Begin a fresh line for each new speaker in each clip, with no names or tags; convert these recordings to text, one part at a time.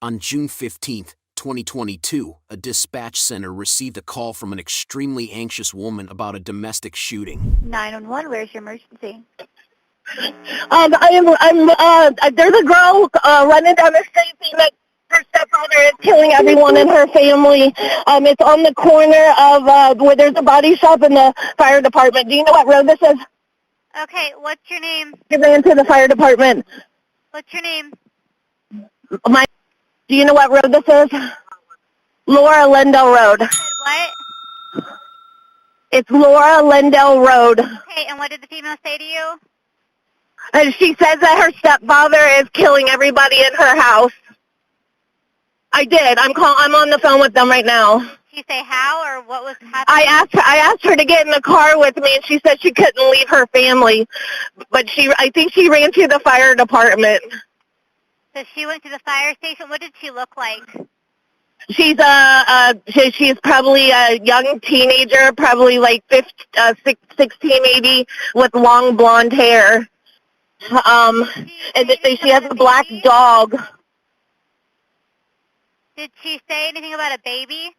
On June 15, 2022, a dispatch center received a call from an extremely anxious woman about a domestic shooting.
911, where's your emergency?
There's a girl running down the street saying that her stepfather is killing everyone in her family. It's on the corner of where there's a body shop and the fire department. Do you know what road this is?
Okay, what's your name?
She ran to the fire department.
What's your name?
Do you know what road this is? Laura Lindell Road.
You said what?
It's Laura Lindell Road.
Okay, and what did the female say to you?
And she says that her stepfather is killing everybody in her house. I did. I'm on the phone with them right now.
Did she say how or what was happening?
I asked her to get in the car with me, and she said she couldn't leave her family. But I think she ran to the fire department.
So she went to the fire station. What did she look like?
She's she's probably a young teenager, probably like 16 maybe, with long blonde hair. And she has a black dog.
Did she say anything about a baby?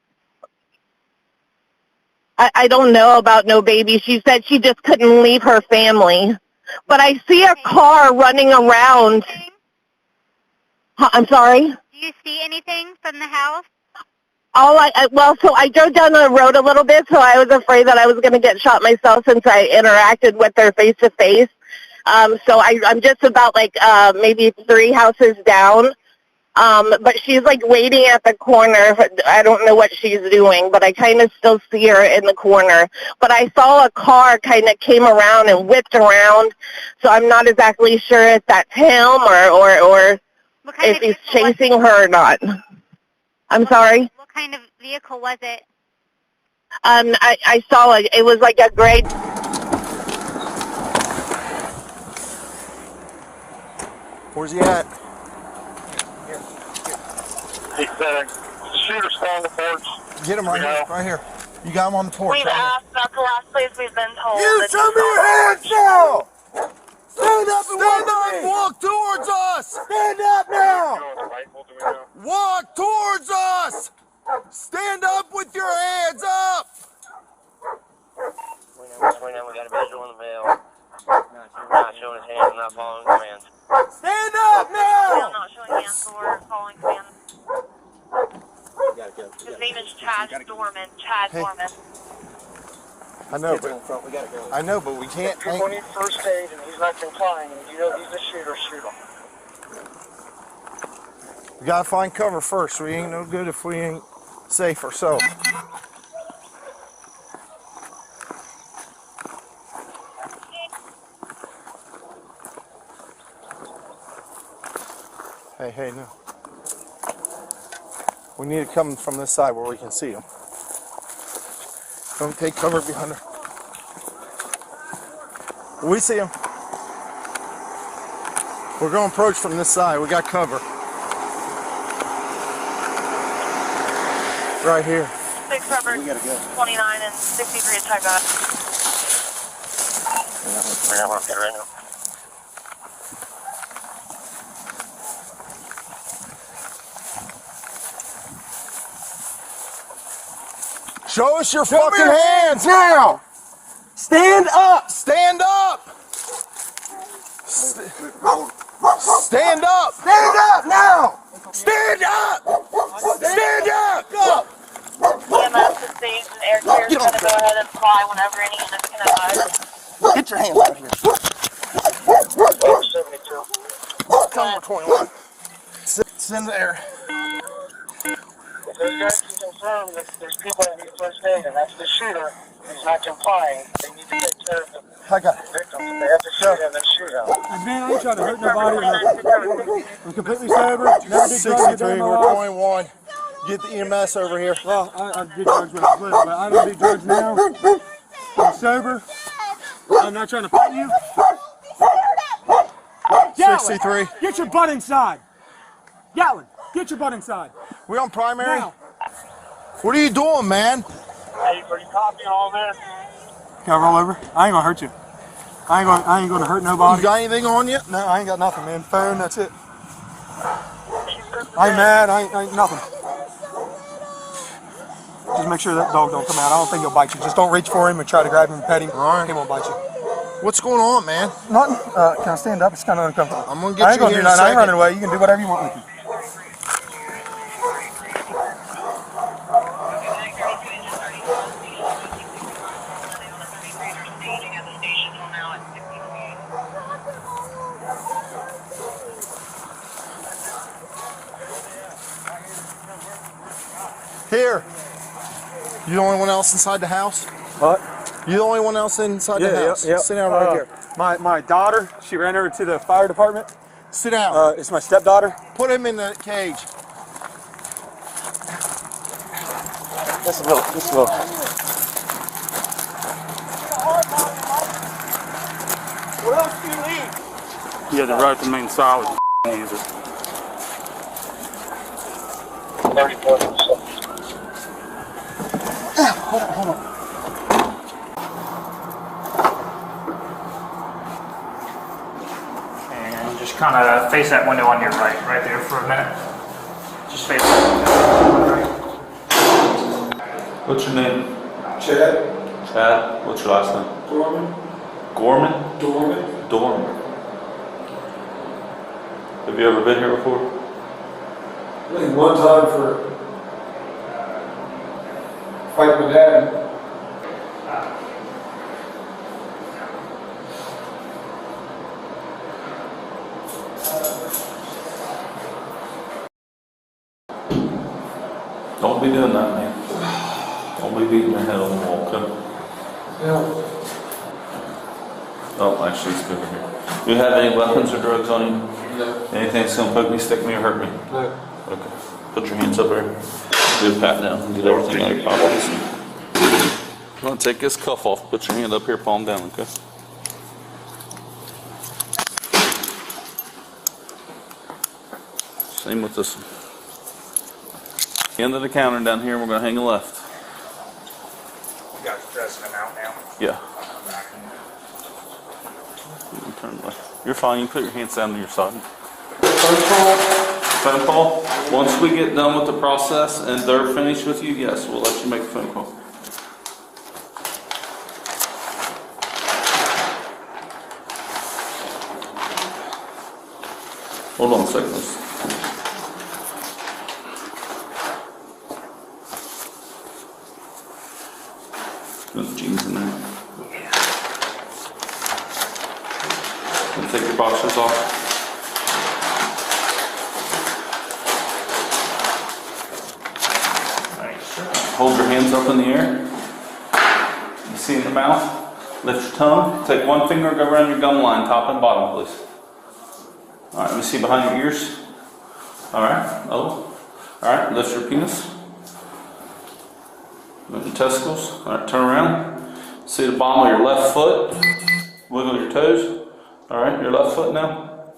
I don't know about no baby. She said she just couldn't leave her family. But I see a car running around. I'm sorry?
Do you see anything from the house?
So I drove down the road a little bit, so I was afraid that I was going to get shot myself since I interacted with her face-to-face. So I'm just about maybe 3 houses down. But she's waiting at the corner. I don't know what she's doing, but I kind of still see her in the corner. But I saw a car kind of came around and whipped around, so I'm not exactly sure if that's him or if he's chasing her or not. I'm sorry?
What kind of vehicle was it?
I saw it was like a gray.
Where's he at?
The shooter's still on the porch.
Get him right here. You got him on the porch.
We've asked, that's the last place we've been told.
You show me your hands now! Stand up and walk towards us! Stand up now! Walk towards us! Stand up with your hands up!
We know we got a visual in the mail. Not showing his hands, not following commands.
Stand up now!
I'm not showing hands or following commands. His name is Chad Doerman. Chad Doerman.
I know, but we can't.
People need first aid, and he's not complying. And you know he's a shooter. Shoot him.
We gotta find cover first. We ain't no good if we ain't safe ourselves. Hey, no. We need to come from this side where we can see them. Don't take cover behind her. We see him. We're going to approach from this side. We got cover. Right here.
6 Robert, 29 and 63 attack on.
I want to get right now.
Show us your fucking hands now! Stand up! Stand up! Stand up! Stand up now! Stand up! Stand up!
EMS is safe and air care is going to go ahead and fly whenever any units can advise.
Get your hands out here.
72.
Come on, 21. It's in there.
Those guys can confirm that there's people that need first aid, and that's the shooter. He's not complying. They need to take care of the
I got it.
victims. They have to shoot him and shoot him.
Man, I ain't trying to hurt nobody. I'm completely sober. Never did drugs a day
63,
in my
we're
life.
21. Get the EMS over here.
Well, I did drugs when I was little, but I don't do drugs now. I'm sober. I'm not trying to fight you. Yellen,
63.
get your butt inside. Yellen, get your butt inside.
We on primary?
Now.
What are you doing, man?
Hey, are you copying all this?
Can I roll over? I ain't gonna hurt you. I ain't gonna hurt nobody.
You got anything on you?
No, I ain't got nothing, man. Phone, that's it.
He's
I ain't mad. I ain't nothing. Just make sure that dog don't come out. I don't think he'll bite you. Just don't reach for him and try to grab him and pet him.
All right.
He won't bite you.
What's going on, man?
Nothing. Can I stand up? It's kind of uncomfortable.
I'm gonna get
I ain't
you
gonna
here
do
in a
nothing. I ain't
second.
running away. You can do whatever you want with me.
Here. You the only one else inside the house?
What?
You the only one else inside the house?
Yeah.
Sit down right here.
My daughter, she ran over to the fire department.
Sit down.
It's my stepdaughter.
Put him in the cage.
Just a little. What else do you need?
Yeah, the right to main solid user.
34.
Hold on.
And just kind of face that window on your right there for a minute. Just face that window.
What's your name?
Chad.
Chad. What's your last name?
Doerman.
Gorman?
Doerman.
Doerman. Have you ever been here before?
I think one time for fighting my dad.
Don't be doing that, man. Don't be beating your head on the wall, okay?
Yeah.
Oh, actually, it's good here. Do you have any weapons or drugs on you?
No.
Anything that's gonna poke me, stick me, or hurt me?
No.
Okay. Put your hands up there. Do a pat down and get everything out of your pockets. I'm gonna take this cuff off. Put your hand up here, palm down, okay? Same with this one. End of the counter down here, we're gonna hang a left.
You guys dressing him out now?
Yeah. You can turn left. You're fine, you can put your hands down to your side. Phone call? Once we get done with the process and they're finished with you, yes, we'll let you make a phone call. Hold on a second. Those jeans in there. And take your boxers off. Hold your hands up in the air. You see in the mouth. Lift your tongue. Take one finger, go around your gum line, top and bottom, please. All right, let me see behind your ears. All right, oh. All right, lift your penis. Lift your testicles. All right, turn around. See the bottom of your left foot. Wiggle your toes. All right, your left foot now.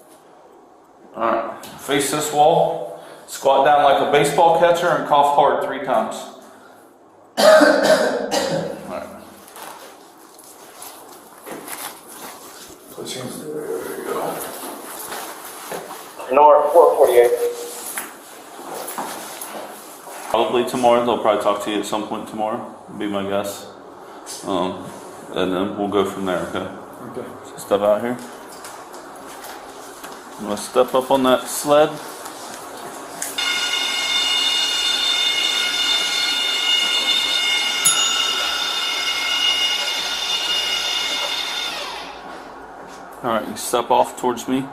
All right, face this wall. Squat down like a baseball catcher and cough hard 3 times. All right.
There you go.
North 448.
Probably tomorrow. They'll probably talk to you at some point tomorrow. Would be my guess. And then we'll go from there. Okay.
Okay.
So step out here. I'm gonna step up on that sled. All right, you step off towards me.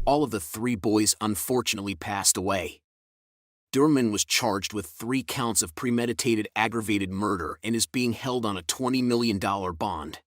All of the 3 boys unfortunately passed away. Doerman was charged with 3 counts of premeditated aggravated murder and is being held on a $20 million bond.